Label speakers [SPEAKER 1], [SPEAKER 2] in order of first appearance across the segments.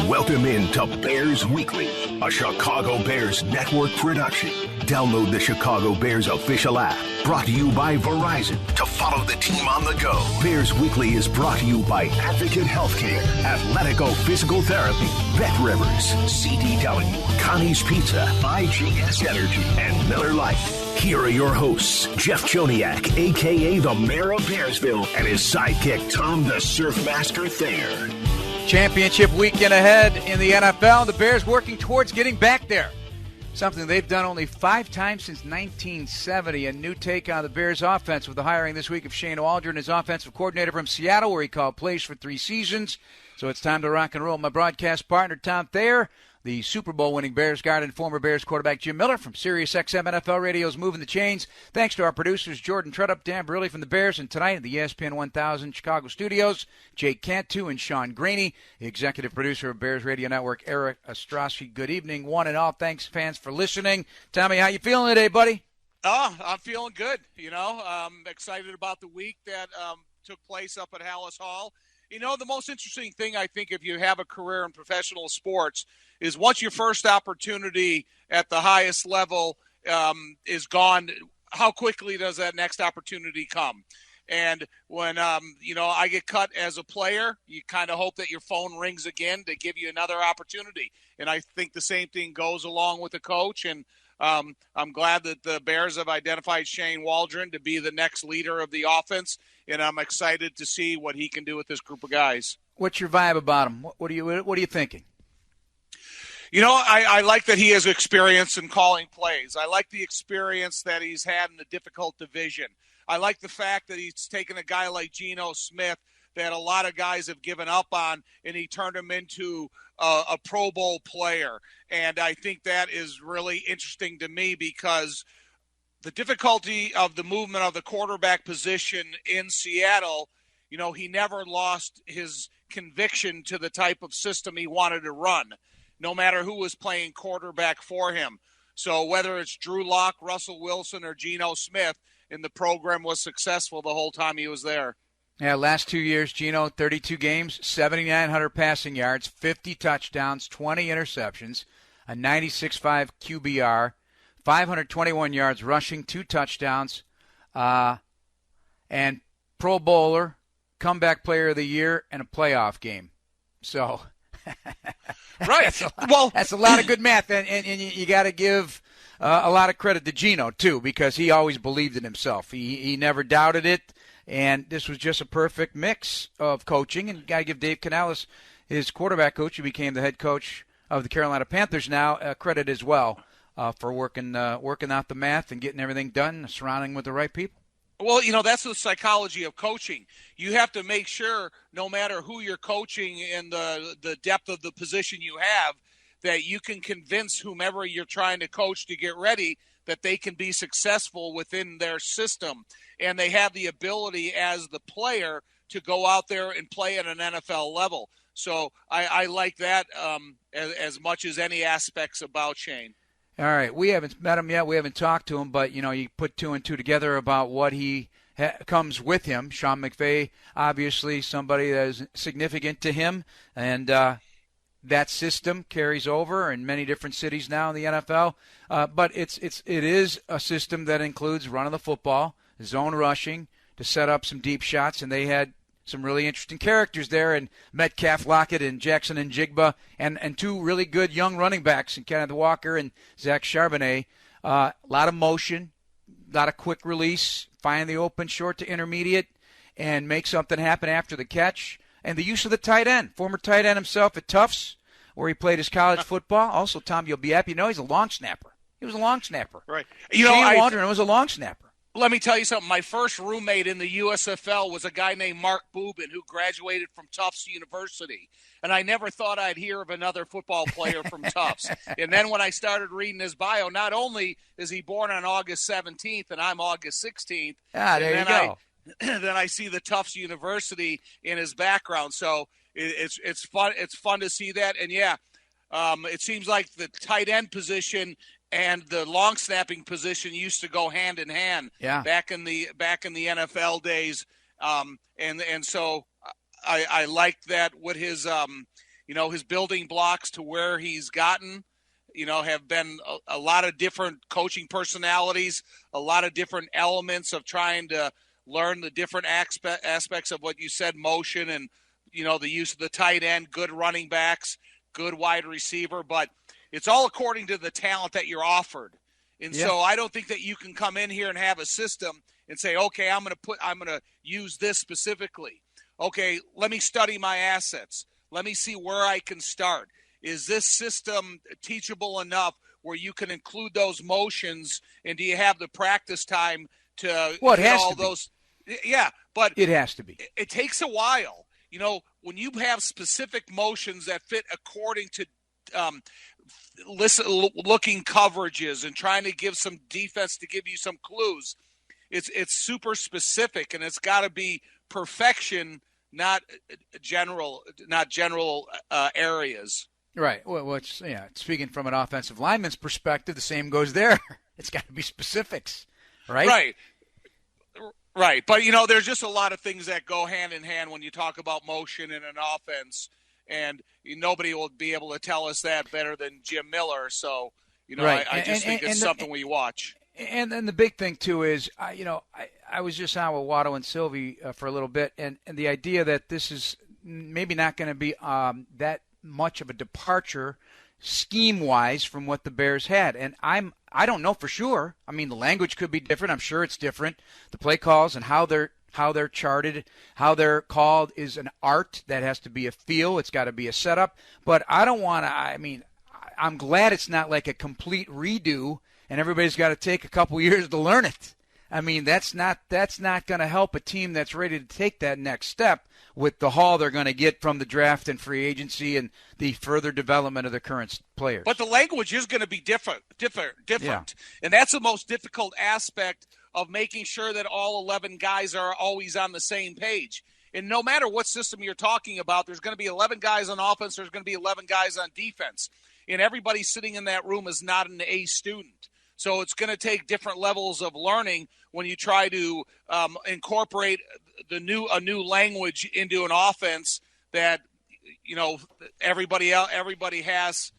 [SPEAKER 1] Welcome into Bears Weekly, a Chicago Bears network production. Download the Chicago Bears official app, brought to you by Verizon, to follow the team on the go. Bears Weekly is brought to you by Advocate Healthcare, Athletico Physical Therapy, Bet Rivers, CDW, Connie's Pizza, IGS Energy, and Miller Lite. Here are your hosts, Jeff Joniak, a.k.a. the Mayor of Bearsville, and his sidekick, Tom the Surfmaster Thayer.
[SPEAKER 2] Championship weekend ahead in the NFL. The Bears working towards getting back there. Something they've done only 5 times since 1970. A new take on the Bears offense with the hiring this week of Shane Waldron as offensive coordinator from Seattle, where he called plays for 3 seasons. So it's time to rock and roll. My broadcast partner, Tom Thayer, the Super Bowl winning Bears guard and former Bears quarterback Jim Miller from SiriusXM NFL Radio's Moving the Chains. Thanks to our producers, Jordan Trudup, Dan Barilli from the Bears, and tonight at the ESPN 1000 Chicago studios, Jake Cantu and Sean Graney, the executive producer of Bears Radio Network, Eric Ostrowski. Good evening, one and all. Thanks, fans, for listening. Tommy, how you feeling today, buddy?
[SPEAKER 3] Oh, I'm feeling good. I'm excited about the week that took place up at Hallis Hall. The most interesting thing, I think, if you have a career in professional sports, is once your first opportunity at the highest level is gone, how quickly does that next opportunity come? And when, I get cut as a player, you kind of hope that your phone rings again to give you another opportunity. And I think the same thing goes along with the coach. And I'm glad that the Bears have identified Shane Waldron to be the next leader of the offense. And I'm excited to see what he can do with this group of guys.
[SPEAKER 2] What's your vibe about him? What are you thinking?
[SPEAKER 3] I like that he has experience in calling plays. I like the experience that he's had in the difficult division. I like the fact that he's taken a guy like Geno Smith that a lot of guys have given up on, and he turned him into a Pro Bowl player. And I think that is really interesting to me because the difficulty of the movement of the quarterback position in Seattle, he never lost his conviction to the type of system he wanted to run, no matter who was playing quarterback for him. So whether it's Drew Lock, Russell Wilson, or Geno Smith, and the program was successful the whole time he was there.
[SPEAKER 2] Yeah, last 2 years, Geno, 32 games, 7,900 passing yards, 50 touchdowns, 20 interceptions, a 96.5 QBR, 521 yards rushing, 2 touchdowns, and Pro Bowler, comeback player of the year, and a playoff game. So
[SPEAKER 3] right.
[SPEAKER 2] That's a lot of good math, and you got to give a lot of credit to Geno, too, because he always believed in himself. He never doubted it, and this was just a perfect mix of coaching. And got to give Dave Canales, his quarterback coach, who became the head coach of the Carolina Panthers now, credit as well for working out the math and getting everything done, surrounding with the right people.
[SPEAKER 3] Well, that's the psychology of coaching. You have to make sure, no matter who you're coaching and the depth of the position you have, that you can convince whomever you're trying to coach to get ready that they can be successful within their system. And they have the ability as the player to go out there and play at an NFL level. So I like that as much as any aspects about Shane.
[SPEAKER 2] All right, we haven't met him yet. We haven't talked to him, but, you put 2 and 2 together about what he comes with him. Sean McVay, obviously somebody that is significant to him, and that system carries over in many different cities now in the NFL. But it is a system that includes running the football, zone rushing, to set up some deep shots, and they had some really interesting characters there, and Metcalf, Lockett, and Jackson and Jigba, and 2 really good young running backs in Kenneth Walker and Zach Charbonnet. A lot of motion, a lot of quick release, find the open short to intermediate, and make something happen after the catch. And the use of the tight end, former tight end himself at Tufts, where he played his college football. Also, Tom, you'll be happy. He's a long snapper. He was a long snapper.
[SPEAKER 3] Right.
[SPEAKER 2] Shane Waldron was a long snapper.
[SPEAKER 3] Let me tell you something. My first roommate in the USFL was a guy named Mark Boobin, who graduated from Tufts University. And I never thought I'd hear of another football player from Tufts. And then when I started reading his bio, not only is he born on August 17th and I'm August 16th.
[SPEAKER 2] There you go.
[SPEAKER 3] Then I see the Tufts University in his background. So it's fun. It's fun to see that. And, it seems like the tight end position and the long snapping position used to go hand in hand back in the NFL days. And so I like that with his, his building blocks to where he's gotten, have been a lot of different coaching personalities, a lot of different elements of trying to learn the different aspects of what you said, motion and, the use of the tight end, good running backs, good wide receiver. But it's all according to the talent that you're offered. And so I don't think that you can come in here and have a system and say, okay, I'm going to use this specifically. Okay, let me study my assets. Let me see where I can start. Is this system teachable enough where you can include those motions, and do you have the practice time to get all those? Yeah, but
[SPEAKER 2] it has to be.
[SPEAKER 3] It takes a while. When you have specific motions that fit according to looking coverages and trying to give some defense to give you some clues, it's super specific, and it's got to be perfection, not general areas.
[SPEAKER 2] Right. Well, speaking from an offensive lineman's perspective, the same goes there. It's got to be specifics, right?
[SPEAKER 3] Right. But, there's just a lot of things that go hand in hand when you talk about motion in an offense, and nobody will be able to tell us that better than Jim Miller. So,
[SPEAKER 2] right.
[SPEAKER 3] I just think it's something we watch.
[SPEAKER 2] And then the big thing, too, is, I was just on with Watto and Sylvie for a little bit, and the idea that this is maybe not going to be that much of a departure scheme-wise from what the Bears had. And I don't know for sure. I mean, the language could be different. I'm sure it's different. The play calls and how they're charted, how they're called is an art that has to be a feel. It's got to be a setup. But I don't want to – I'm glad it's not like a complete redo and everybody's got to take a couple years to learn it. I mean, that's not going to help a team that's ready to take that next step with the haul they're going to get from the draft and free agency and the further development of the current players.
[SPEAKER 3] But the language is going to be different.
[SPEAKER 2] Yeah.
[SPEAKER 3] And that's the most difficult aspect of making sure that all 11 guys are always on the same page. And no matter what system you're talking about, there's going to be 11 guys on offense, there's going to be 11 guys on defense. And everybody sitting in that room is not an A student. So it's going to take different levels of learning when you try to incorporate a new language into an offense that everybody has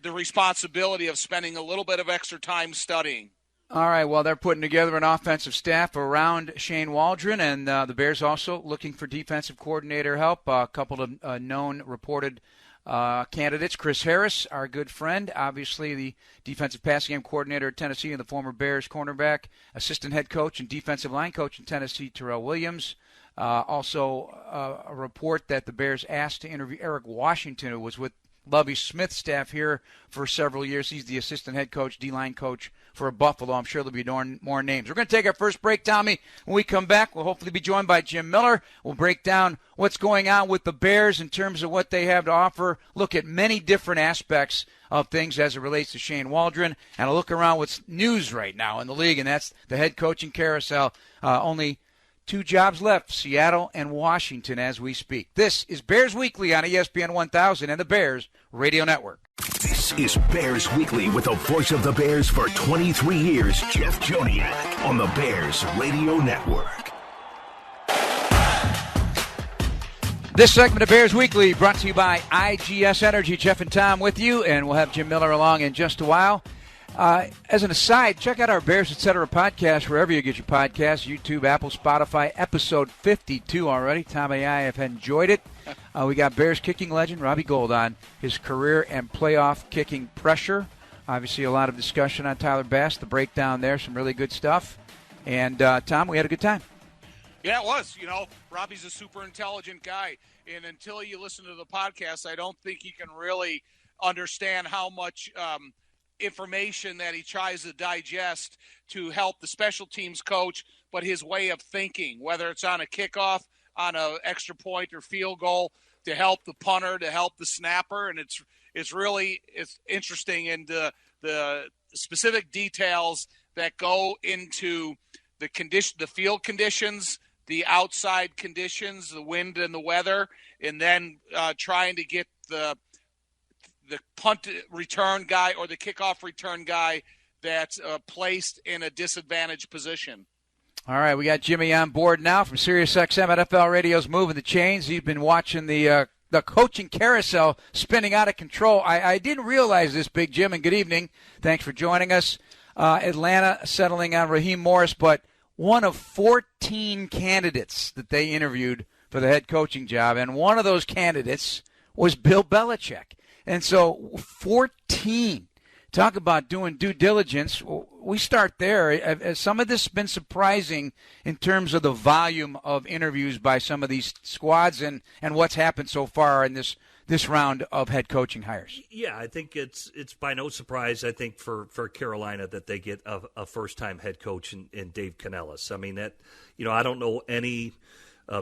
[SPEAKER 3] the responsibility of spending a little bit of extra time studying.
[SPEAKER 2] All right, well, they're putting together an offensive staff around Shane Waldron, and the Bears also looking for defensive coordinator help. A couple of known reported candidates. Chris Harris, our good friend, obviously the defensive passing game coordinator at Tennessee and the former Bears cornerback, assistant head coach and defensive line coach in Tennessee, Terrell Williams. Also a report that the Bears asked to interview Eric Washington, who was with Lovie Smith's staff here for several years. He's the assistant head coach, D-line coach for Buffalo. I'm sure there'll be more names. We're going to take our first break, Tommy. When we come back, we'll hopefully be joined by Jim Miller. We'll break down what's going on with the Bears in terms of what they have to offer, look at many different aspects of things as it relates to Shane Waldron, and a look around what's news right now in the league, and that's the head coaching carousel. Only two jobs left, Seattle and Washington, as we speak. This is Bears Weekly on ESPN 1000 and the Bears Radio Network.
[SPEAKER 1] This is Bears Weekly with the voice of the Bears for 23 years, Jeff Joniak, on the Bears Radio Network.
[SPEAKER 2] This segment of Bears Weekly brought to you by IGS Energy. Jeff and Tom with you, and we'll have Jim Miller along in just a while. As an aside, check out our Bears Etc. podcast wherever you get your podcasts, YouTube, Apple, Spotify, episode 52 already. Tom and I have enjoyed it. We got Bears kicking legend Robbie Gould on his career and playoff kicking pressure. Obviously, a lot of discussion on Tyler Bass, the breakdown there, some really good stuff. And, Tom, we had a good time.
[SPEAKER 3] Yeah, it was. Robbie's a super intelligent guy. And until you listen to the podcast, I don't think you can really understand how much information that he tries to digest to help the special teams coach, but his way of thinking, whether it's on a kickoff, on an extra point or field goal, to help the punter, to help the snapper. And it's really interesting in the specific details that go into the field conditions, the outside conditions, the wind and the weather, and then trying to get the punt return guy or the kickoff return guy that's placed in a disadvantaged position.
[SPEAKER 2] All right, we got Jimmy on board now from SiriusXM NFL Radio's Moving the Chains. He's been watching the the coaching carousel spinning out of control. I didn't realize this, Big Jim, and good evening. Thanks for joining us. Atlanta settling on Raheem Morris, but one of 14 candidates that they interviewed for the head coaching job, and one of those candidates was Bill Belichick. And so 14. Talk about doing due diligence. We start there. Has some of this been surprising in terms of the volume of interviews by some of these squads and what's happened so far in this round of head coaching hires?
[SPEAKER 4] Yeah, I think it's by no surprise, I think, for Carolina that they get a first-time head coach in Dave Canellis. I mean, I don't know any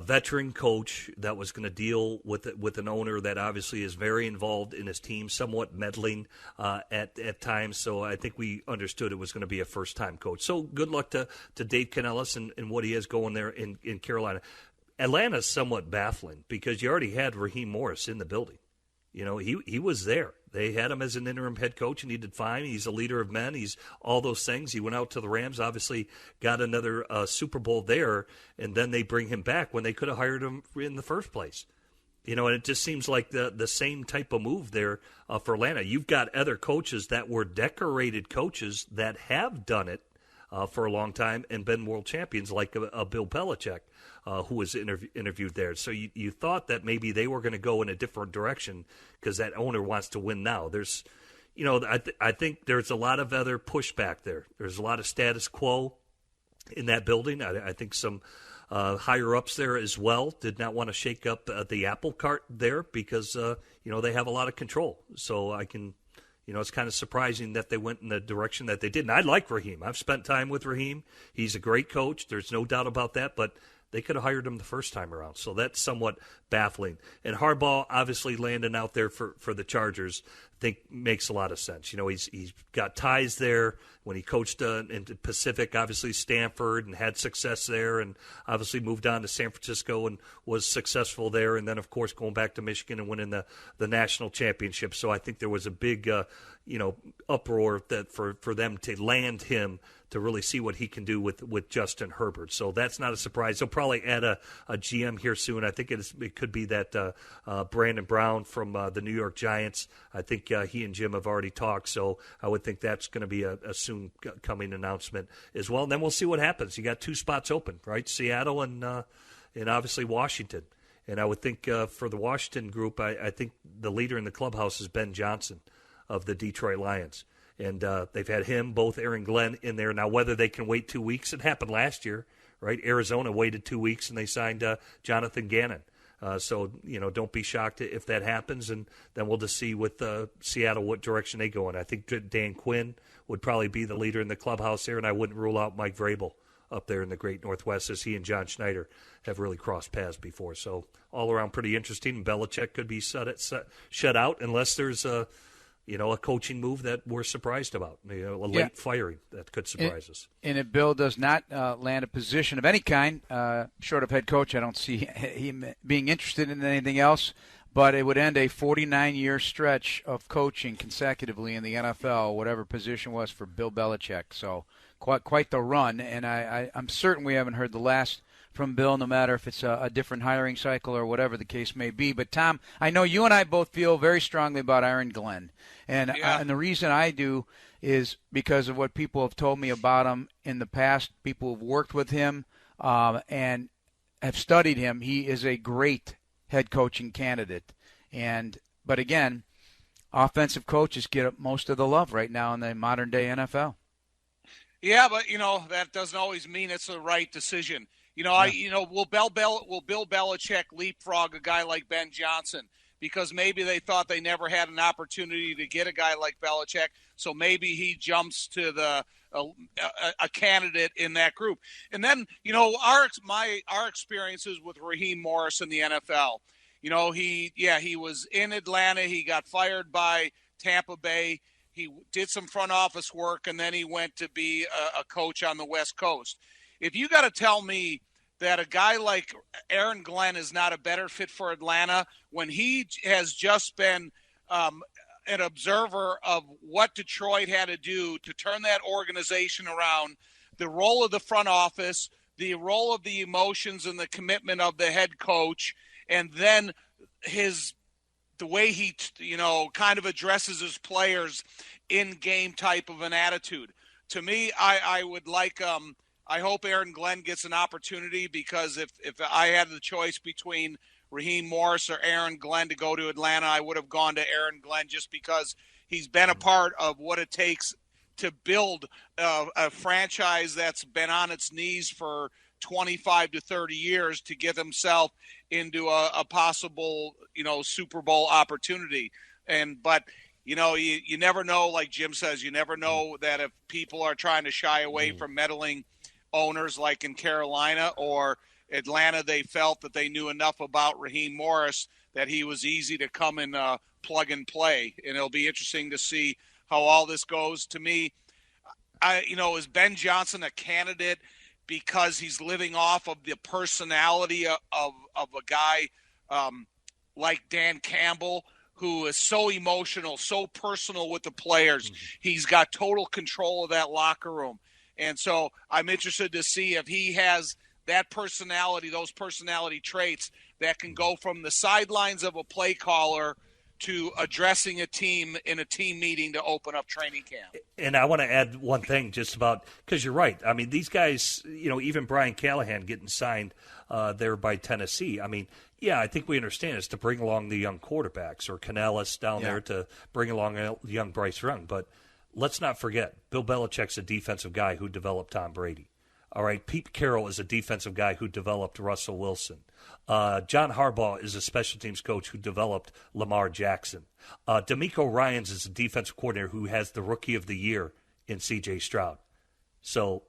[SPEAKER 4] veteran coach that was going to deal with an owner that obviously is very involved in his team, somewhat meddling at times. So I think we understood it was going to be a first-time coach. So good luck to Dave Canellis and what he has going there in Carolina. Atlanta's somewhat baffling because you already had Raheem Morris in the building. He was there. They had him as an interim head coach, and he did fine. He's a leader of men. He's all those things. He went out to the Rams, obviously got another Super Bowl there, and then they bring him back when they could have hired him in the first place. And it just seems like the same type of move there for Atlanta. You've got other coaches that were decorated coaches that have done it for a long time and been world champions, like a Bill Belichick, who was interviewed there. So you thought that maybe they were going to go in a different direction because that owner wants to win now. There's, I think there's a lot of other pushback there. There's a lot of status quo in that building. I think some higher-ups there as well did not want to shake up the apple cart there because, they have a lot of control. So I can... it's kind of surprising that they went in the direction that they did. And I like Raheem. I've spent time with Raheem. He's a great coach. There's no doubt about that. But they could have hired him the first time around. So that's somewhat baffling. And Harbaugh obviously landing out there for the Chargers, I think makes a lot of sense. He's got ties there. When he coached in the Pacific, obviously Stanford, and had success there, and obviously moved on to San Francisco and was successful there. And then, of course, going back to Michigan and winning the national championship. So I think there was a big, uproar that for them to land him to really see what he can do with Justin Herbert. So that's not a surprise. They'll probably add a GM here soon. I think it could be that Brandon Brown from the New York Giants. I think he and Jim have already talked, so I would think that's going to be a soon coming announcement as well. And then we'll see what happens. You got two spots open, right? Seattle and obviously Washington. And I would think for the Washington group, I think the leader in the clubhouse is Ben Johnson of the Detroit Lions. And they've had him, both Aaron Glenn, in there. Now, whether they can wait 2 weeks, it happened last year, right? Arizona waited 2 weeks, and they signed Jonathan Gannon. So, don't be shocked if that happens. And then we'll just see with Seattle what direction they go in. I think Dan Quinn would probably be the leader in the clubhouse there, and I wouldn't rule out Mike Vrabel up there in the Great Northwest, as he and John Schneider have really crossed paths before. So all around pretty interesting. And Belichick could be shut out unless there's a coaching move that we're surprised about, a late firing that could surprise us. And
[SPEAKER 2] if Bill does not land a position of any kind, short of head coach, I don't see him being interested in anything else, but it would end a 49-year stretch of coaching consecutively in the NFL, whatever position was for Bill Belichick. So quite the run, and I'm certain we haven't heard the last from Bill, no matter if it's a different hiring cycle or whatever the case may be. But, Tom, I know you and I both feel very strongly about Aaron Glenn. And the reason I do is because of what people have told me about him in the past. People have worked with him and have studied him. He is a great head coaching candidate. But, again, offensive coaches get most of the love right now in the modern-day NFL.
[SPEAKER 3] Yeah, but, that doesn't always mean it's the right decision. Will Bill Belichick leapfrog a guy like Ben Johnson because maybe they thought they never had an opportunity to get a guy like Belichick, so maybe he jumps to a candidate in that group. And then, our experiences with Raheem Morris in the NFL. He was in Atlanta. He got fired by Tampa Bay. He did some front office work, and then he went to be a coach on the West Coast. If you got to tell me that a guy like Aaron Glenn is not a better fit for Atlanta when he has just been an observer of what Detroit had to do to turn that organization around, the role of the front office, the role of the emotions and the commitment of the head coach, and then his the way he, kind of addresses his players in-game type of an attitude. To me, I would like I hope Aaron Glenn gets an opportunity, because if I had the choice between Raheem Morris or Aaron Glenn to go to Atlanta, I would have gone to Aaron Glenn, just because he's been a part of what it takes to build a franchise that's been on its knees for 25 to 30 years to get himself into a possible, Super Bowl opportunity. But you never know, like Jim says, you never know that if people are trying to shy away from meddling owners like in Carolina or Atlanta, they felt that they knew enough about Raheem Morris that he was easy to come and plug and play. And it'll be interesting to see how all this goes. To me, is Ben Johnson a candidate because he's living off of the personality of a guy like Dan Campbell, who is so emotional, so personal with the players. He's got total control of that locker room. And so I'm interested to see if he has that personality, those personality traits that can go from the sidelines of a play caller to addressing a team in a team meeting to open up training camp.
[SPEAKER 4] And I want to add one thing just about, because you're right. I mean, these guys, even Brian Callahan getting signed there by Tennessee. I mean, yeah, I think we understand it's to bring along the young quarterbacks, or Canales down there to bring along a young Bryce Young. But let's not forget, Bill Belichick's a defensive guy who developed Tom Brady. All right, Pete Carroll is a defensive guy who developed Russell Wilson. John Harbaugh is a special teams coach who developed Lamar Jackson. DeMeco Ryans is a defensive coordinator who has the Rookie of the Year in C.J. Stroud. So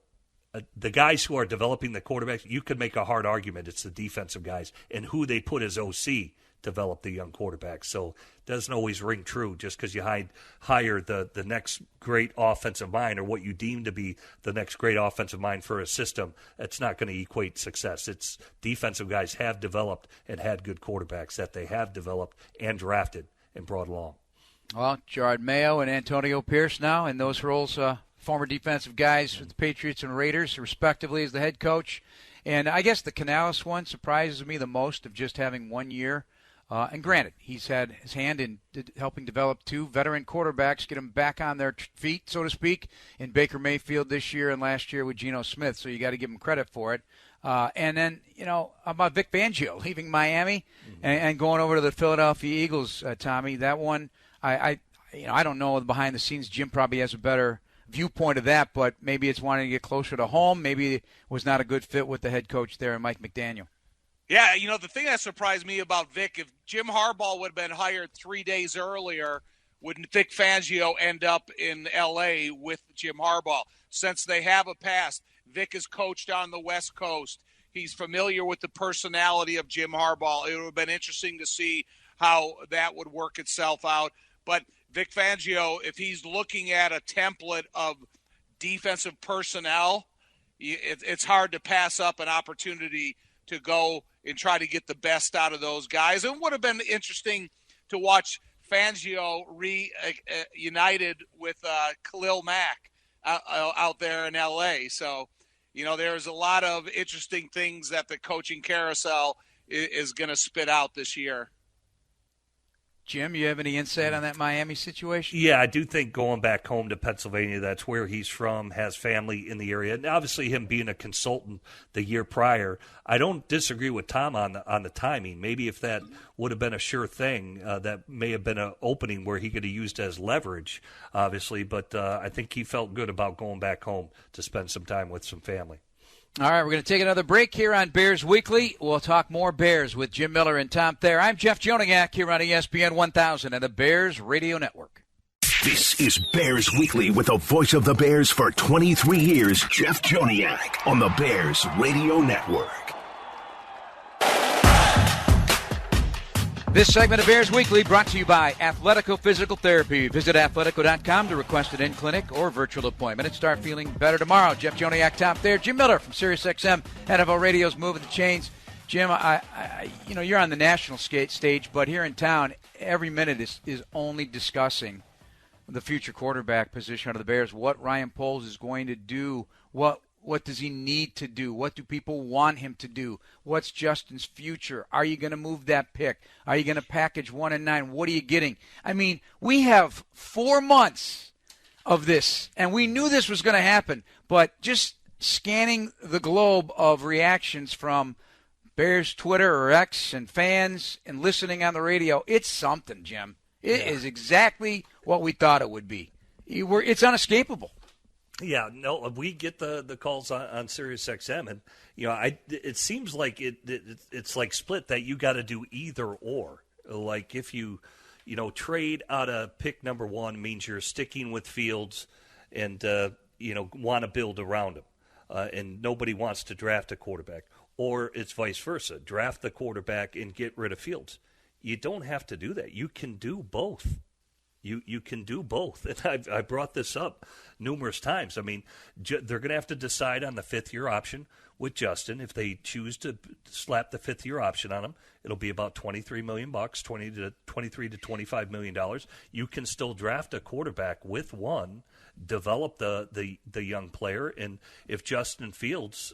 [SPEAKER 4] the guys who are developing the quarterbacks, you could make a hard argument it's the defensive guys, and who they put as OC develop the young quarterbacks. So it doesn't always ring true just because you hire the next great offensive mind, or what you deem to be the next great offensive mind for a system. It's not going to equate success. It's defensive guys have developed and had good quarterbacks that they have developed and drafted and brought along.
[SPEAKER 2] Well, Gerard Mayo and Antonio Pierce now in those roles, former defensive guys with the Patriots and Raiders, respectively, as the head coach. And I guess the Canales one surprises me the most, of just having 1 year. And granted, he's had his hand in helping develop two veteran quarterbacks, get them back on their feet, so to speak, in Baker Mayfield this year and last year with Geno Smith. So you got to give him credit for it. And then, about Vic Fangio leaving Miami and going over to the Philadelphia Eagles, Tommy, that one, I don't know behind the scenes. Jim probably has a better viewpoint of that, but maybe it's wanting to get closer to home. Maybe it was not a good fit with the head coach there, Mike McDaniel.
[SPEAKER 3] Yeah, the thing that surprised me about Vic, if Jim Harbaugh would have been hired 3 days earlier, would Vic Fangio end up in L.A. with Jim Harbaugh? Since they have a past, Vic has coached on the West Coast. He's familiar with the personality of Jim Harbaugh. It would have been interesting to see how that would work itself out. But Vic Fangio, if he's looking at a template of defensive personnel, it's hard to pass up an opportunity to go and try to get the best out of those guys. It would have been interesting to watch Fangio reunited with Khalil Mack out there in L.A. So, there's a lot of interesting things that the coaching carousel is going to spit out this year.
[SPEAKER 2] Jim, you have any insight on that Miami situation?
[SPEAKER 4] Yeah, I do think going back home to Pennsylvania, that's where he's from, has family in the area. And obviously him being a consultant the year prior, I don't disagree with Tom on the timing. Maybe if that would have been a sure thing, that may have been an opening where he could have used as leverage, obviously. But I think he felt good about going back home to spend some time with some family.
[SPEAKER 2] All right, we're going to take another break here on Bears Weekly. We'll talk more Bears with Jim Miller and Tom Thayer. I'm Jeff Joniak here on ESPN 1000 and the Bears Radio Network.
[SPEAKER 1] This is Bears Weekly with the voice of the Bears for 23 years, Jeff Joniak, on the Bears Radio Network.
[SPEAKER 2] This segment of Bears Weekly brought to you by Athletico Physical Therapy. Visit athletico.com to request an in-clinic or virtual appointment and start feeling better tomorrow. Jeff Joniak, Tom Thayer, Jim Miller from SiriusXM, NFL Radio's Moving the Chains. Jim, you're on the national stage, but here in town, every minute is only discussing the future quarterback position of the Bears, what Ryan Poles is going to do, what what does he need to do? What do people want him to do? What's Justin's future? Are you going to move that pick? Are you going to package 1 and 9? What are you getting? I mean, we have 4 months of this, and we knew this was going to happen, but just scanning the globe of reactions from Bears Twitter or X and fans and listening on the radio, it's something, Jim. It is exactly what we thought it would be. It's unescapable.
[SPEAKER 4] Yeah, no, we get the calls on Sirius XM, and it seems like it's like split that you got to do either or. Like if you trade out of pick number 1 means you're sticking with Fields, and want to build around him, and nobody wants to draft a quarterback, or it's vice versa, draft the quarterback and get rid of Fields. You don't have to do that. You can do both. You can do both, and I brought this up numerous times. I mean, they're going to have to decide on the 5th-year option with Justin. If they choose to slap the 5th-year option on him, it'll be about $23 million, $23 to $25 million. You can still draft a quarterback with one, develop the young player, and if Justin Fields,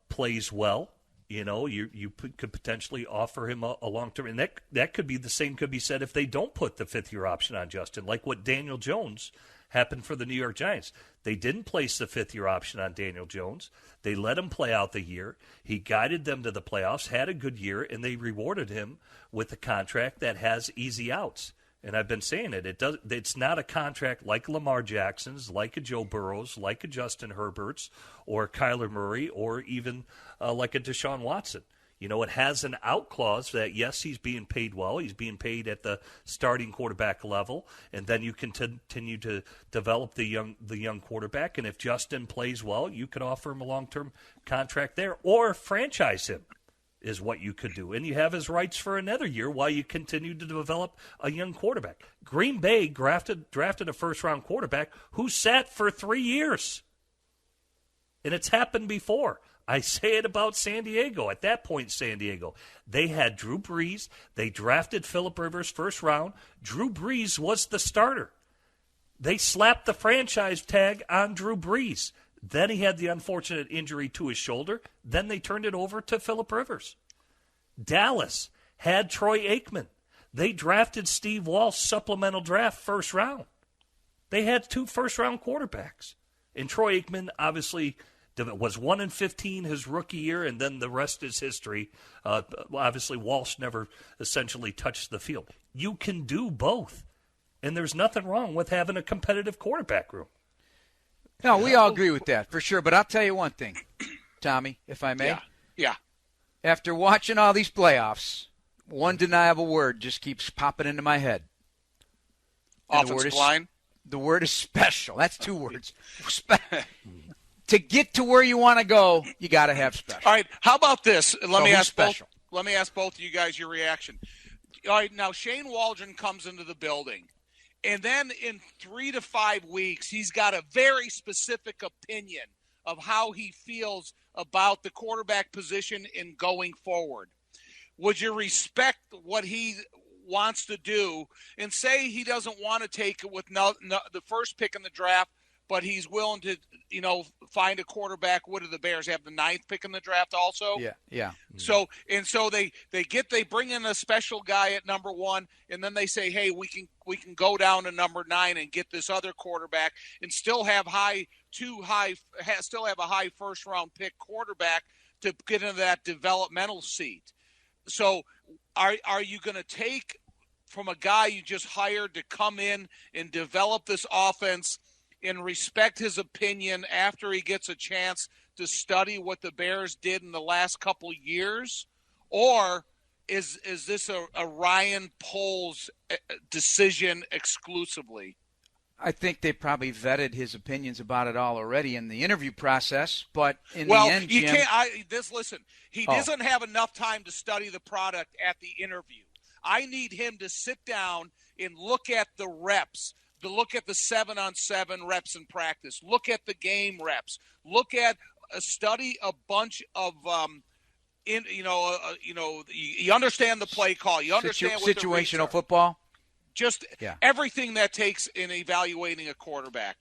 [SPEAKER 4] plays well, you could potentially offer him a long-term. And that could be the same could be said if they don't put the 5th-year option on Justin, like what Daniel Jones happened for the New York Giants. They didn't place the 5th-year option on Daniel Jones. They let him play out the year. He guided them to the playoffs, had a good year, and they rewarded him with a contract that has easy outs. And I've been saying it. It's not a contract like Lamar Jackson's, like a Joe Burrow's, like a Justin Herbert's, or Kyler Murray, or even like a Deshaun Watson. It has an out clause that, yes, he's being paid well. He's being paid at the starting quarterback level, and then you can continue to develop the young quarterback. And if Justin plays well, you could offer him a long-term contract there, or franchise him. Is what you could do. And you have his rights for another year while you continue to develop a young quarterback. Green Bay drafted a first-round quarterback who sat for 3 years. And it's happened before. I say it about San Diego. At that point, San Diego, they had Drew Brees. They drafted Phillip Rivers first round. Drew Brees was the starter. They slapped the franchise tag on Drew Brees. Then he had the unfortunate injury to his shoulder. Then they turned it over to Phillip Rivers. Dallas had Troy Aikman. They drafted Steve Walsh supplemental draft first round. They had 2 first-round quarterbacks. And Troy Aikman obviously was 1-15 his rookie year, and then the rest is history. Obviously, Walsh never essentially touched the field. You can do both. And there's nothing wrong with having a competitive quarterback room.
[SPEAKER 2] No, we all agree with that, for sure. But I'll tell you one thing, Tommy, if I may.
[SPEAKER 3] Yeah.
[SPEAKER 2] After watching all these playoffs, one deniable word just keeps popping into my head.
[SPEAKER 3] Offensive line?
[SPEAKER 2] The word is special. That's 2 words. To get to where you want to go, you got to have special.
[SPEAKER 3] All right, how about this? Let me ask both of you guys your reaction. All right, now Shane Waldron comes into the building. And then in 3 to 5 weeks, he's got a very specific opinion of how he feels about the quarterback position in going forward. Would you respect what he wants to do and say he doesn't want to take it with the first pick in the draft, but he's willing to, find a quarterback? What do the Bears have, the 9th pick in the draft also?
[SPEAKER 2] Yeah.
[SPEAKER 3] So they bring in a special guy at number 1, and then they say, hey, we can go down to number 9 and get this other quarterback and still have a high first round pick quarterback to get into that developmental seat. So are you going to take from a guy you just hired to come in and develop this offense and respect his opinion after he gets a chance to study what the Bears did in the last couple years? Or is this a Ryan Poles decision exclusively?
[SPEAKER 2] I think they probably vetted his opinions about it all already in the interview process, but in the end, Jim,
[SPEAKER 3] he doesn't have enough time to study the product at the interview. I need him to sit down and look at the reps, to look at the 7-on-7 reps in practice, look at the game reps, study a bunch of you understand the play call, you understand what
[SPEAKER 2] situational football,
[SPEAKER 3] everything that takes in evaluating a quarterback.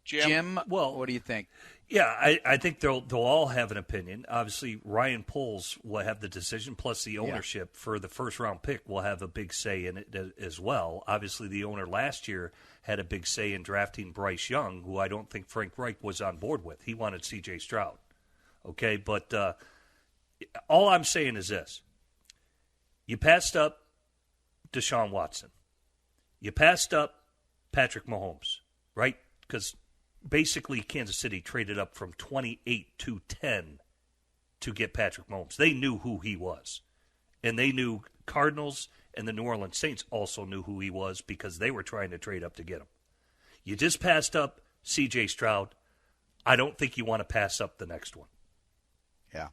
[SPEAKER 2] Jim, well, what do you think?
[SPEAKER 4] Yeah, I think they'll all have an opinion. Obviously, Ryan Poles will have the decision, plus the ownership for the first-round pick will have a big say in it as well. Obviously, the owner last year had a big say in drafting Bryce Young, who I don't think Frank Reich was on board with. He wanted C.J. Stroud. Okay, but all I'm saying is this. You passed up Deshaun Watson. You passed up Patrick Mahomes, right? Because basically Kansas City traded up from 28 to 10 to get Patrick Mahomes. They knew who he was. And they knew Cardinals and the New Orleans Saints also knew who he was because they were trying to trade up to get him. You just passed up C.J. Stroud. I don't think you want to pass up the next one.
[SPEAKER 2] Yeah.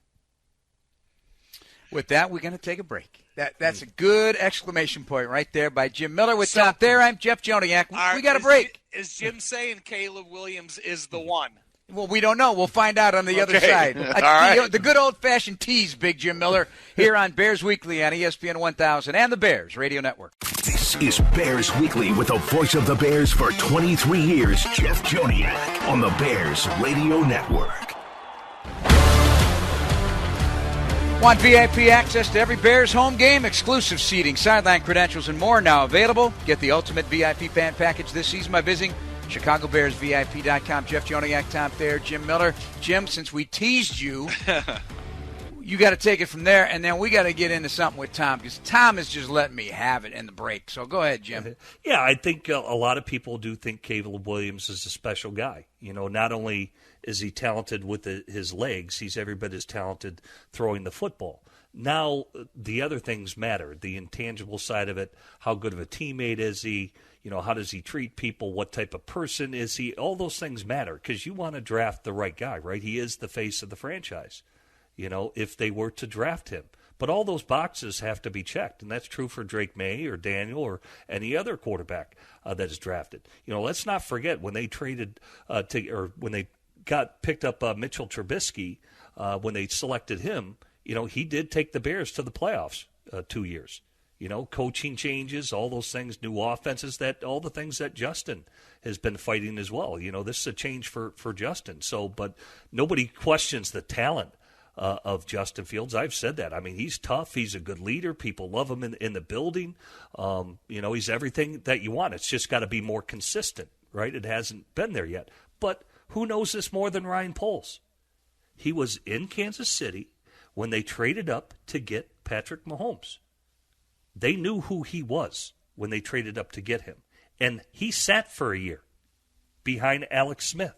[SPEAKER 2] With that, we're going to take a break. That's a good exclamation point right there by Jim Miller. With Tom Thayer, I'm Jeff Joniak. We got a break.
[SPEAKER 3] Is Jim saying Caleb Williams is the one?
[SPEAKER 2] Well, we don't know. We'll find out on the other side.
[SPEAKER 3] All right.
[SPEAKER 2] The good old-fashioned tease, Big Jim Miller, here on Bears Weekly on ESPN 1000 and the Bears Radio Network.
[SPEAKER 1] This is Bears Weekly with the voice of the Bears for 23 years, Jeff Joniak, on the Bears Radio Network.
[SPEAKER 2] Want VIP access to every Bears home game, exclusive seating, sideline credentials, and more now available? Get the ultimate VIP fan package this season by visiting ChicagoBearsVIP.com. Jeff Joniak, Tom Thayer, Jim Miller. Jim, since we teased you, you got to take it from there, and then we got to get into something with Tom because Tom is just letting me have it in the break. So go ahead, Jim.
[SPEAKER 4] Yeah, I think a lot of people do think Caleb Williams is a special guy. You know, not only is he talented with his legs, he's every bit as talented throwing the football. Now, the other things matter, the intangible side of it, how good of a teammate is he, you know, how does he treat people, what type of person is he, all those things matter because you want to draft the right guy, right? He is the face of the franchise, you know, if they were to draft him. But all those boxes have to be checked, and that's true for Drake May or Daniel or any other quarterback that is drafted. You know, let's not forget when they traded when they picked up Mitchell Trubisky, when they selected him, you know, he did take the Bears to the playoffs 2 years. You know, coaching changes, all those things, new offenses, all the things that Justin has been fighting as well. You know, this is a change for Justin. So, but nobody questions the talent of Justin Fields. I've said that. I mean, he's tough. He's a good leader. People love him in the building. You know, he's everything that you want. It's just got to be more consistent, right? It hasn't been there yet. But who knows this more than Ryan Poles? He was in Kansas City when they traded up to get Patrick Mahomes. They knew who he was when they traded up to get him. And he sat for a year behind Alex Smith.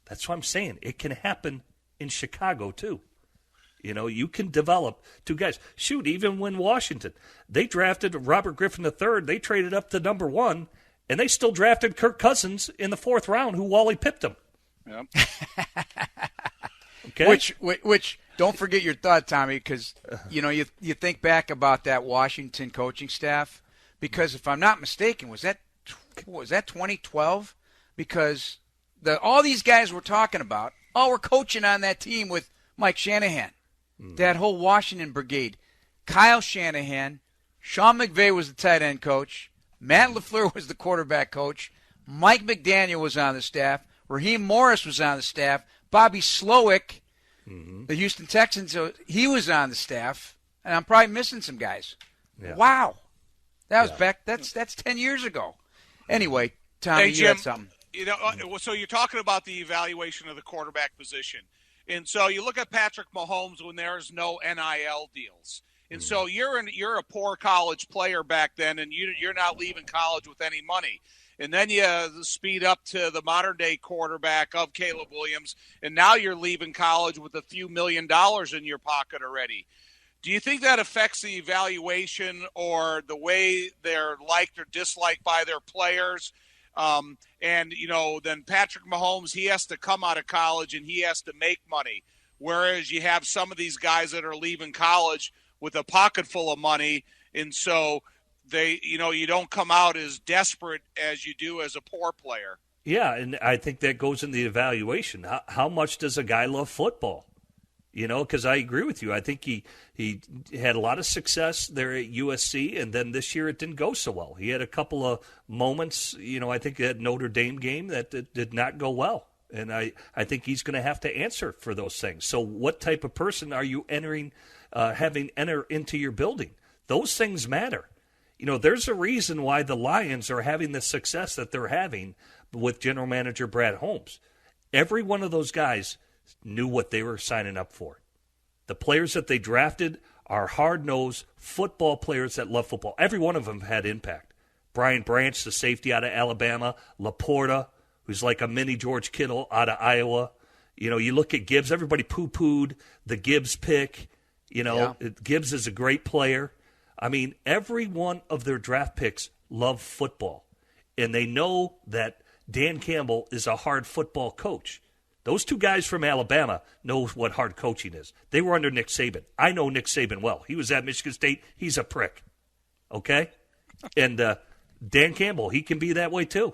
[SPEAKER 4] That's what I'm saying. It can happen in Chicago, too. You know, you can develop two guys. Shoot, even when Washington, they drafted Robert Griffin III, they traded up to number 1, and they still drafted Kirk Cousins in the 4th round, who Wally pipped him.
[SPEAKER 3] Yep.
[SPEAKER 2] Okay? Which don't forget your thought, Tommy, because, you know, you think back about that Washington coaching staff, because if I'm not mistaken, was that 2012? Because all these guys we're talking about, all were coaching on that team with Mike Shanahan, that whole Washington brigade. Kyle Shanahan, Sean McVay was the tight end coach, Matt LaFleur was the quarterback coach, Mike McDaniel was on the staff, Raheem Morris was on the staff, Bobby Slowick, the Houston Texans, he was on the staff, and I'm probably missing some guys. Yeah. Wow. That was back, that's 10 years ago. Anyway, Tommy, you had something.
[SPEAKER 3] You know, so you're talking about the evaluation of the quarterback position. And so you look at Patrick Mahomes when there's no NIL deals. And so you're a poor college player back then, and you're not leaving college with any money. And then you speed up to the modern-day quarterback of Caleb Williams, and now you're leaving college with a few $1 million in your pocket already. Do you think that affects the evaluation or the way they're liked or disliked by their players? And, you know, then Patrick Mahomes, he has to come out of college and he has to make money. Whereas you have some of these guys that are leaving college with a pocket full of money. And so they, you know, you don't come out as desperate as you do as a poor player. Yeah,
[SPEAKER 4] and I think that goes in the evaluation. How much does a guy love football? because I agree with you. I think he had a lot of success there at USC, and then this year it didn't go so well. He had a couple of moments, I think that Notre Dame game that did not go well. And I think he's going to have to answer for those things. So what type of person are you having enter into your building? Those things matter. There's a reason why the Lions are having the success that they're having with general manager Brad Holmes. Every one of those guys knew what they were signing up for. The players that they drafted are hard-nosed football players that love football. Every one of them had impact. Brian Branch, the safety out of Alabama, Laporta, who's like a mini George Kittle out of Iowa. You look at Gibbs. Everybody poo-pooed the Gibbs pick. Gibbs is a great player. I mean, every one of their draft picks love football, and they know that Dan Campbell is a hard football coach. Those two guys from Alabama know what hard coaching is. They were under Nick Saban. I know Nick Saban well. He was at Michigan State. He's a prick. Okay? And Dan Campbell, he can be that way too.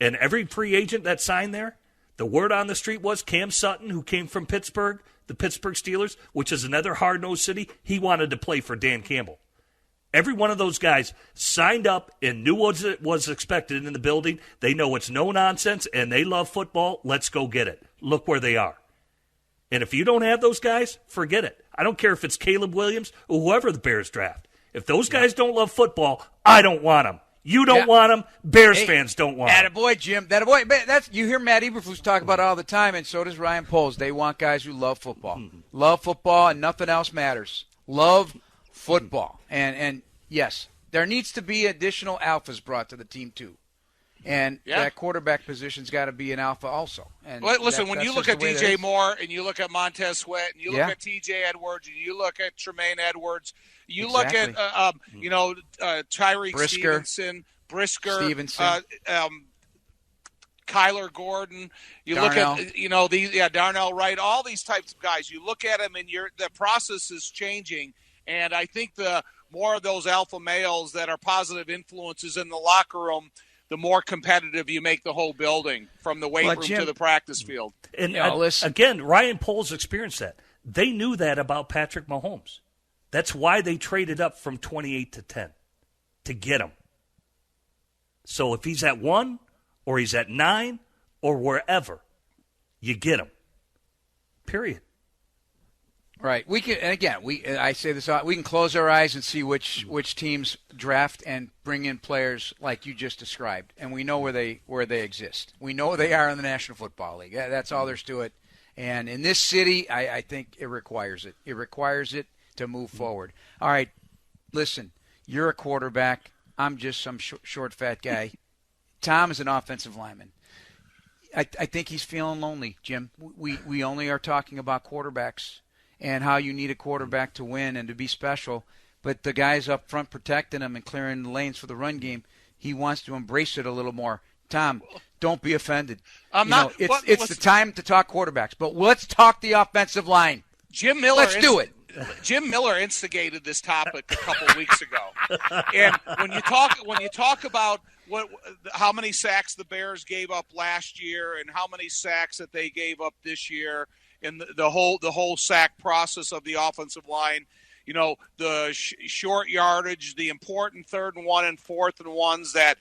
[SPEAKER 4] And every free agent that signed there, the word on the street was Cam Sutton, who came from Pittsburgh, the Pittsburgh Steelers, which is another hard-nosed city, he wanted to play for Dan Campbell. Every one of those guys signed up and knew what was expected in the building. They know it's no nonsense, and they love football. Let's go get it. Look where they are. And if you don't have those guys, forget it. I don't care if it's Caleb Williams or whoever the Bears draft. If those guys don't love football, I don't want them. You don't want them. Bears fans don't want them.
[SPEAKER 2] Attaboy, Jim. Attaboy. You hear Matt Eberflus talk about it all the time, and so does Ryan Poles. They want guys who love football. Love football, and nothing else matters. Love football. And yes, there needs to be additional alphas brought to the team too. And that quarterback position's got to be an alpha also. And
[SPEAKER 3] listen, when you look at DJ Moore and you look at Montez Sweat and you look at TJ Edwards and you look at Tremaine Edwards, you look at Tyreek Stevenson, Brisker, Kyler Gordon. You
[SPEAKER 2] Darnell.
[SPEAKER 3] Look at Darnell Wright. All these types of guys. You look at them and the process is changing. And I think the more of those alpha males that are positive influences in the locker room, the more competitive you make the whole building, from the weight room to the practice field.
[SPEAKER 4] And again, Ryan Poles experienced that. They knew that about Patrick Mahomes. That's why they traded up from 28 to 10 to get him. So if he's at 1 or he's at 9 or wherever, you get him. Period.
[SPEAKER 2] Right. We can, and again, I say this, we can close our eyes and see which teams draft and bring in players like you just described, and we know where they exist. We know where they are in the National Football League. That's all there's to it. And in this city, I think it requires it. It requires it to move forward. All right, listen, you're a quarterback. I'm just some short, fat guy. Tom is an offensive lineman. I think he's feeling lonely, Jim. We only are talking about quarterbacks and how you need a quarterback to win and to be special. But the guys up front protecting him and clearing the lanes for the run game, he wants to embrace it a little more. Tom, don't be offended. It's the time to talk quarterbacks, but let's talk the offensive line.
[SPEAKER 3] Jim Miller.
[SPEAKER 2] Let's do it.
[SPEAKER 3] Jim Miller instigated this topic a couple of weeks ago. And when you talk about how many sacks the Bears gave up last year and how many sacks that they gave up this year, and the whole sack process of the offensive line, the short yardage, the important 3rd and 1 and 4th and 1s that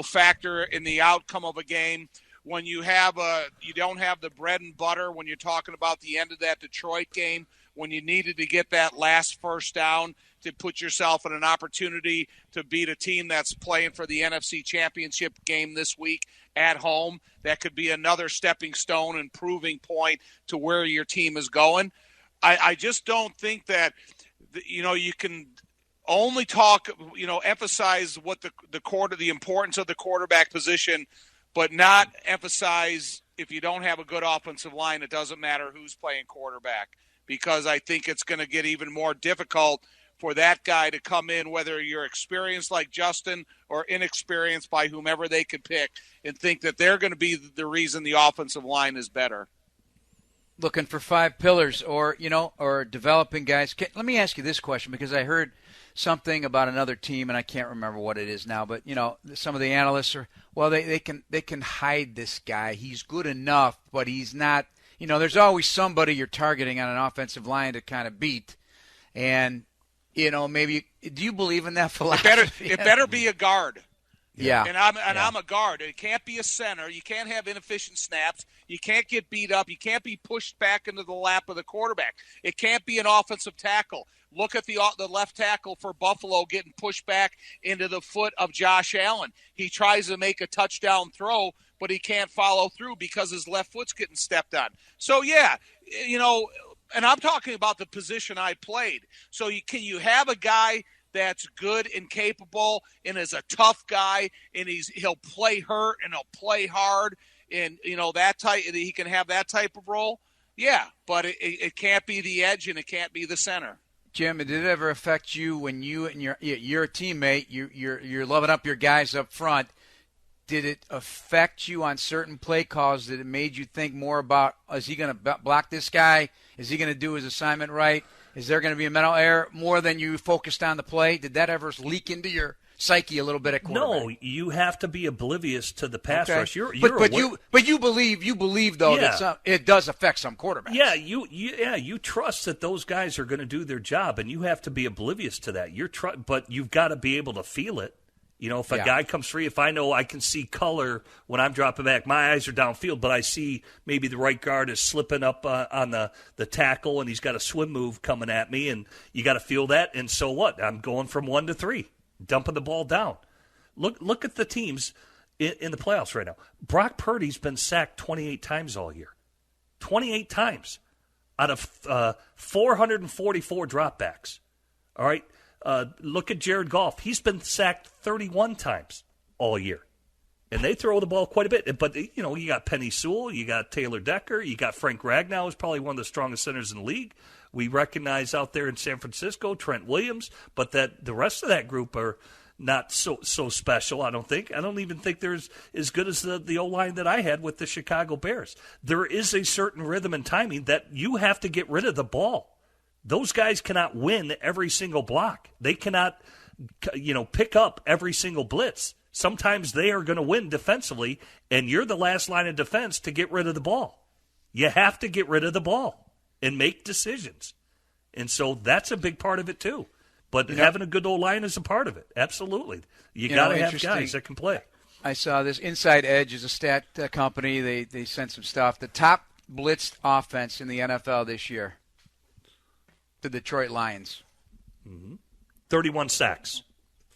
[SPEAKER 3] factor in the outcome of a game. When you don't have the bread and butter when you're talking about the end of that Detroit game, when you needed to get that last first down to put yourself in an opportunity to beat a team that's playing for the NFC Championship game this week at home. That could be another stepping stone and proving point to where your team is going. I just don't think that, you can only talk, emphasize what the importance of the quarterback position, but not emphasize if you don't have a good offensive line, it doesn't matter who's playing quarterback, because I think it's going to get even more difficult for that guy to come in, whether you're experienced like Justin or inexperienced by whomever they could pick, and think that they're going to be the reason the offensive line is better.
[SPEAKER 2] Looking for 5 pillars or developing guys. Let me ask you this question, because I heard something about another team, and I can't remember what it is now, but, some of the analysts are, they can hide this guy. He's good enough, but he's not, there's always somebody you're targeting on an offensive line to kind of beat. And, maybe do you believe in that philosophy?
[SPEAKER 3] It better be a guard.
[SPEAKER 2] Yeah.
[SPEAKER 3] And I'm a guard. It can't be a center. You can't have inefficient snaps. You can't get beat up. You can't be pushed back into the lap of the quarterback. It can't be an offensive tackle. Look at the left tackle for Buffalo getting pushed back into the foot of Josh Allen. He tries to make a touchdown throw, but he can't follow through because his left foot's getting stepped on. So, yeah, and I'm talking about the position I played. So can you have a guy that's good and capable and is a tough guy and he'll play hurt and he'll play hard and, that type, he can have that type of role? Yeah, but it can't be the edge and it can't be the center.
[SPEAKER 2] Jim, did it ever affect you when you and your teammate, you're loving up your guys up front? Did it affect you on certain play calls? Did it made you think more about, is he going to block this guy? Is he going to do his assignment right? Is there going to be a mental error more than you focused on the play? Did that ever leak into your psyche a little bit at quarterback?
[SPEAKER 4] No, you have to be oblivious to the pass rush.
[SPEAKER 2] But you believe though that it does affect some quarterbacks.
[SPEAKER 4] Yeah, you trust that those guys are going to do their job, and you have to be oblivious to that. But you've got to be able to feel it. If a guy comes free, if I know I can see color when I'm dropping back, my eyes are downfield, but I see maybe the right guard is slipping up on the tackle and he's got a swim move coming at me, and you got to feel that. And so what? I'm going from 1 to 3, dumping the ball down. Look at the teams in the playoffs right now. Brock Purdy's been sacked 28 times all year. 28 times out of 444 dropbacks. All right? Look at Jared Goff. He's been sacked 31 times all year. And they throw the ball quite a bit. But, you got Penny Sewell, you got Taylor Decker, you got Frank Ragnow, who's probably one of the strongest centers in the league. We recognize out there in San Francisco, Trent Williams, but that the rest of that group are not so special, I don't think. I don't even think they're as good as the O-line that I had with the Chicago Bears. There is a certain rhythm and timing that you have to get rid of the ball. Those guys cannot win every single block. They cannot, pick up every single blitz. Sometimes they are going to win defensively, and you're the last line of defense to get rid of the ball. You have to get rid of the ball and make decisions. And so that's a big part of it too. But having a good O-line is a part of it. Absolutely. You got to have guys that can play.
[SPEAKER 2] I saw this. Inside Edge is a stat company. They sent some stuff. The top blitzed offense in the NFL this year. The Detroit Lions.
[SPEAKER 4] 31 sacks.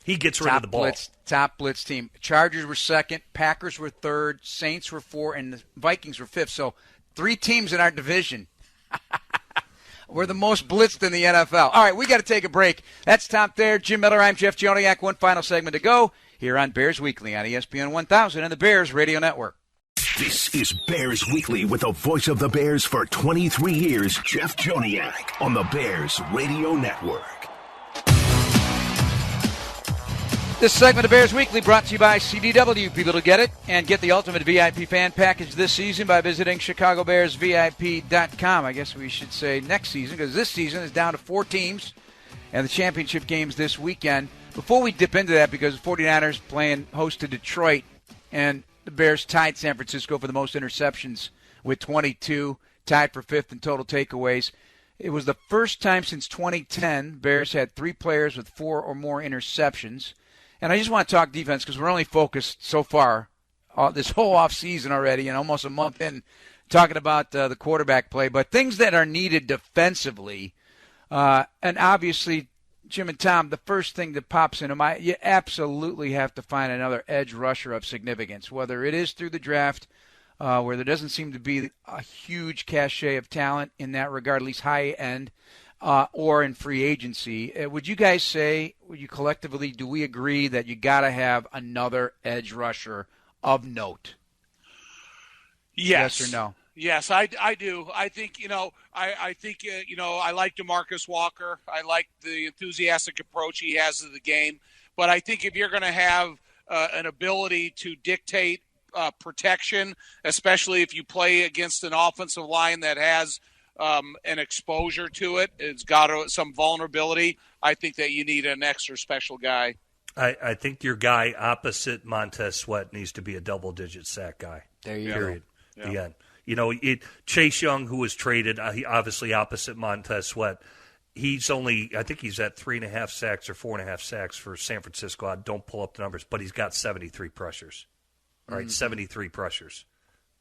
[SPEAKER 4] He gets rid of the ball.
[SPEAKER 2] Top blitz team. Chargers were second. Packers were third. Saints were fourth. And the Vikings were fifth. So 3 teams in our division. We're the most blitzed in the NFL. All right, we got to take a break. That's Tom Thayer, Jim Miller. I'm Jeff Joniak. One final segment to go here on Bears Weekly on ESPN 1000 and the Bears Radio Network.
[SPEAKER 1] This is Bears Weekly with the voice of the Bears for 23 years, Jeff Joniak, on the Bears Radio Network.
[SPEAKER 2] This segment of Bears Weekly brought to you by CDW. People to get it and get the ultimate VIP fan package this season by visiting ChicagoBearsVIP.com. I guess we should say next season, because this season is down to 4 teams and the championship games this weekend. Before we dip into that, because the 49ers playing host to Detroit, and the Bears tied San Francisco for the most interceptions with 22, tied for 5th in total takeaways. It was the first time since 2010 Bears had 3 players with 4 or more interceptions. And I just want to talk defense because we're only focused so far this whole offseason already and almost a month in talking about the quarterback play. But things that are needed defensively, and obviously, Jim and Tom, the first thing that pops into my, you absolutely have to find another edge rusher of significance, whether it is through the draft, where there doesn't seem to be a huge cachet of talent in that regard, at least high end, or in free agency. Would you guys say, do we agree that you got to have another edge rusher of note?
[SPEAKER 3] Yes.
[SPEAKER 2] Yes or no?
[SPEAKER 3] Yes, I do. I think, I like DeMarcus Walker. I like the enthusiastic approach he has to the game. But I think if you're going to have an ability to dictate protection, especially if you play against an offensive line that has an exposure to it, it's got some vulnerability, I think that you need an extra special guy.
[SPEAKER 4] I think your guy opposite Montez Sweat needs to be a double-digit sack guy.
[SPEAKER 2] There you
[SPEAKER 4] period.
[SPEAKER 2] go.
[SPEAKER 4] The end. Chase Young, who was traded, he obviously opposite Montez Sweat, he's only, I think he's at 3.5 sacks or 4.5 sacks for San Francisco. I don't pull up the numbers, but he's got 73 pressures. All right, 73 pressures.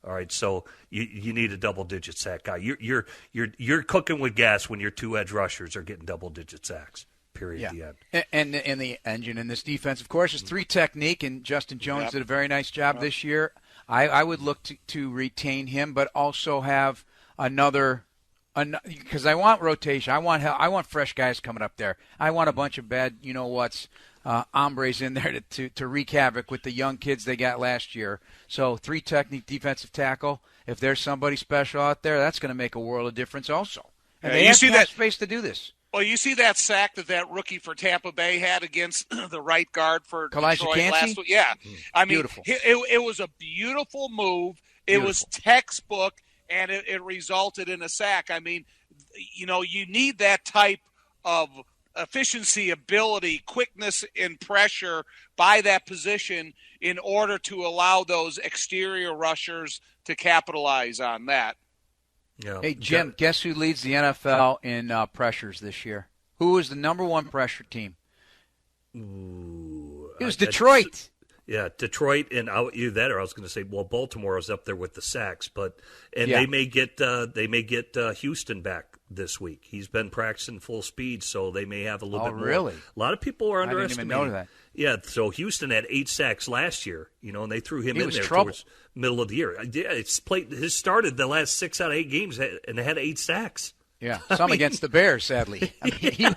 [SPEAKER 4] All right, so you need a double-digit sack guy. You're cooking with gas when your two edge rushers are getting double-digit sacks. Period.
[SPEAKER 2] Yeah.
[SPEAKER 4] At the end.
[SPEAKER 2] And the engine in this defense, of course, is 3 technique, and Justin Jones did a very nice job this year. I would look to retain him, but also have another because I want rotation. I want fresh guys coming up there. I want a bunch of bad hombres in there to wreak havoc with the young kids they got last year. So 3 technique defensive tackle. If there's somebody special out there, that's going to make a world of difference also. And they have that space to do this.
[SPEAKER 3] Well, you see that sack that rookie for Tampa Bay had against the right guard for Detroit last week? Yeah. I mean,
[SPEAKER 2] beautiful.
[SPEAKER 3] It was a beautiful move. It was textbook, and it resulted in a sack. I mean, you need that type of efficiency, ability, quickness in pressure by that position in order to allow those exterior rushers to capitalize on that.
[SPEAKER 4] Yeah.
[SPEAKER 2] Hey, Jim, guess who leads the NFL in pressures this year? Who was the number 1 pressure team?
[SPEAKER 4] Ooh,
[SPEAKER 2] it was Detroit.
[SPEAKER 4] Yeah, Detroit, and either that or I was going to say, well, Baltimore is up there with the sacks, they may get Houston back this week. He's been practicing full speed, so they may have a little bit more.
[SPEAKER 2] Really?
[SPEAKER 4] A lot of people are underestimating.
[SPEAKER 2] I didn't even know that.
[SPEAKER 4] Yeah, so Houston had 8 sacks last year, and they threw him in there
[SPEAKER 2] trouble.
[SPEAKER 4] towards middle of the year. Yeah, his started the last 6 out of 8 games, and they had 8 sacks.
[SPEAKER 2] Yeah, against the Bears, sadly. I mean,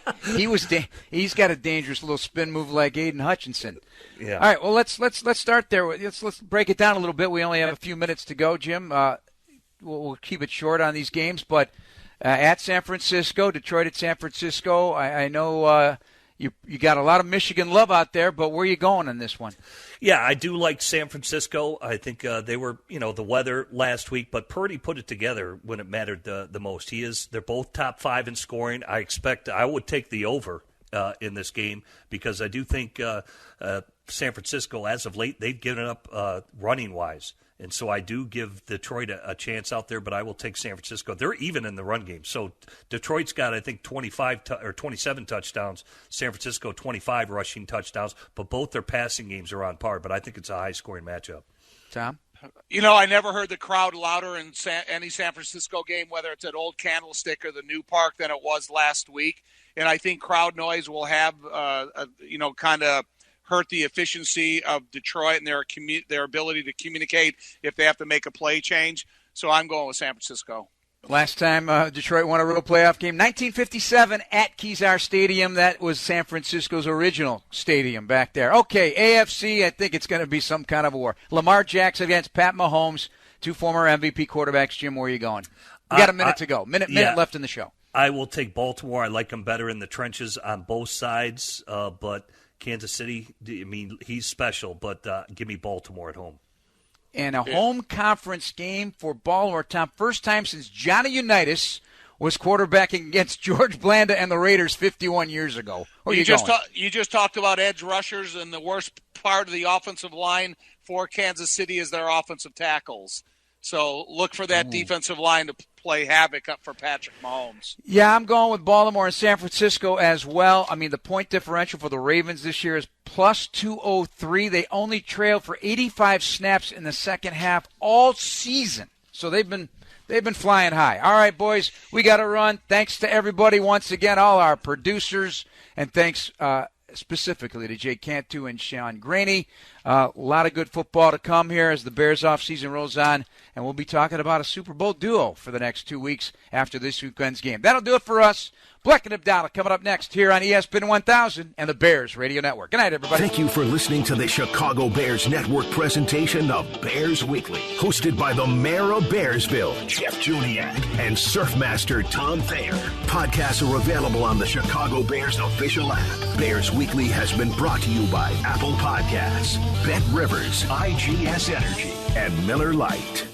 [SPEAKER 2] he's got a dangerous little spin move like Aiden Hutchinson.
[SPEAKER 4] Yeah.
[SPEAKER 2] All right, well let's start there. Let's break it down a little bit. We only have a few minutes to go, Jim. We'll keep it short on these games, but at San Francisco, Detroit at San Francisco. I know you got a lot of Michigan love out there, but where are you going on this one?
[SPEAKER 4] Yeah, I do like San Francisco. I think they were, the weather last week, but Purdy put it together when it mattered the most. They're both top 5 in scoring. I would take the over in this game because I do think San Francisco, as of late, they've given up running-wise. And so I do give Detroit a chance out there, but I will take San Francisco. They're even in the run game. So Detroit's got, I think, 27 touchdowns. San Francisco, 25 rushing touchdowns. But both their passing games are on par. But I think it's a high-scoring matchup.
[SPEAKER 2] Tom?
[SPEAKER 3] I never heard the crowd louder in any San Francisco game, whether it's at Old Candlestick or the New Park, than it was last week. And I think crowd noise will have, kind of hurt the efficiency of Detroit and their ability to communicate if they have to make a play change. So I'm going with San Francisco.
[SPEAKER 2] Last time Detroit won a road playoff game, 1957 at Kezar Stadium. That was San Francisco's original stadium back there. Okay, AFC, I think it's going to be some kind of war. Lamar Jackson against Pat Mahomes, 2 former MVP quarterbacks. Jim, where are you going? We got a minute to go. Minute left in the show.
[SPEAKER 4] I will take Baltimore. I like them better in the trenches on both sides, but Kansas City, I mean, he's special, but give me Baltimore at home.
[SPEAKER 2] And a home conference game for Baltimore, Tom. First time since Johnny Unitas was quarterbacking against George Blanda and the Raiders 51 years ago.
[SPEAKER 3] You just talked about edge rushers, and the worst part of the offensive line for Kansas City is their offensive tackles. So look for that defensive line to play havoc up for Patrick Mahomes.
[SPEAKER 2] Yeah, I'm going with Baltimore and San Francisco as well. I mean, the point differential for the Ravens this year is plus 203. They only trailed for 85 snaps in the second half all season. So they've been flying high. All right, boys, we got to run. Thanks to everybody once again, all our producers, and thanks specifically to Jay Cantu and Sean Graney. A lot of good football to come here as the Bears offseason rolls on, and we'll be talking about a Super Bowl duo for the next 2 weeks after this weekend's game. That'll do it for us. Bleck and Abdallah coming up next here on ESPN 1000 and the Bears Radio Network. Good night, everybody.
[SPEAKER 1] Thank you for listening to the Chicago Bears Network presentation of Bears Weekly, hosted by the Mayor of Bearsville, Jeff Joniak, and Surfmaster Tom Thayer. Podcasts are available on the Chicago Bears official app. Bears Weekly has been brought to you by Apple Podcasts, Bet Rivers, IGS Energy, and Miller Lite.